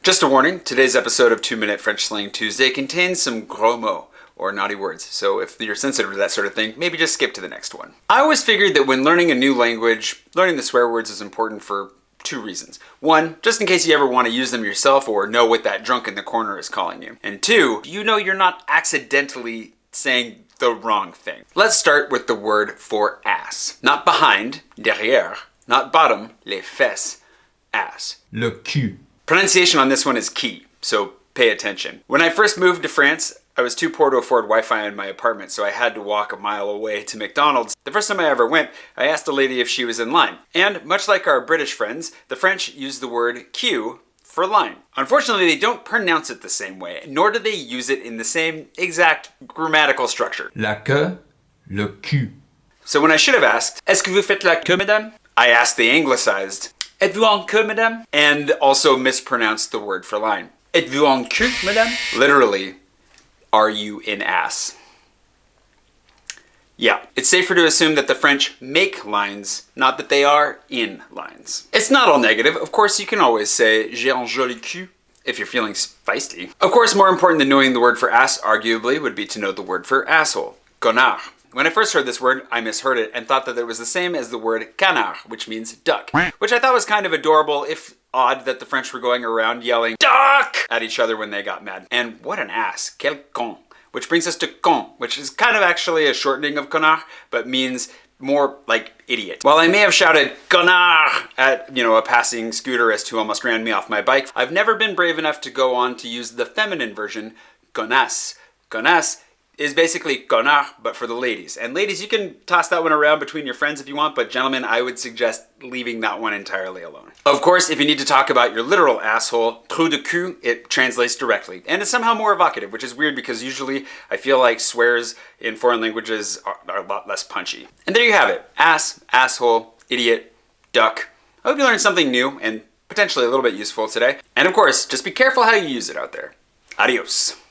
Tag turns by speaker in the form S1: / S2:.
S1: Just a warning, today's episode of 2 Minute French Slang Tuesday contains some gros mots, or naughty words, so if you're sensitive to that sort of thing, maybe just skip to the next one. I always figured that when learning a new language, learning the swear words is important for two reasons. One, just in case you ever want to use them yourself or know what that drunk in the corner is calling you. And two, you know you're not accidentally saying the wrong thing. Let's start with the word for ass. Not behind, derrière, not bottom, les fesses, ass.
S2: Le cul.
S1: Pronunciation on this one is key, so pay attention. When I first moved to France, I was too poor to afford Wi-Fi in my apartment, so I had to walk a mile away to McDonald's. The first time I ever went, I asked a lady if she was in line. And much like our British friends, the French use the word queue for line. Unfortunately, they don't pronounce it the same way, nor do they use it in the same exact grammatical structure.
S2: La queue, le cul.
S1: So when I should have asked, est-ce que vous faites la queue, madame? I asked the anglicized, êtes-vous en queue, madame? And also mispronounced the word for line. Êtes-vous en queue, madame? Literally, are you in ass? Yeah, it's safer to assume that the French make lines, not that they are in lines. It's not all negative. Of course, you can always say, j'ai un joli cul, if you're feeling feisty. Of course, more important than knowing the word for ass, arguably, would be to know the word for asshole, connard. When I first heard this word, I misheard it and thought that it was the same as the word canard, which means duck, which I thought was kind of adorable, if odd, that the French were going around yelling duck at each other when they got mad. And what an ass, quel con. Which brings us to con, which is kind of actually a shortening of connard, but means more like idiot. While I may have shouted connard at, a passing scooterist who almost ran me off my bike, I've never been brave enough to go on to use the feminine version, connasse. Connasse is basically connard, but for the ladies. And ladies, you can toss that one around between your friends if you want, but gentlemen, I would suggest leaving that one entirely alone. Of course, if you need to talk about your literal asshole, trou de cul, it translates directly. And it's somehow more evocative, which is weird because usually I feel like swears in foreign languages are a lot less punchy. And there you have it. Ass, asshole, idiot, duck. I hope you learned something new and potentially a little bit useful today. And of course, just be careful how you use it out there. Adios.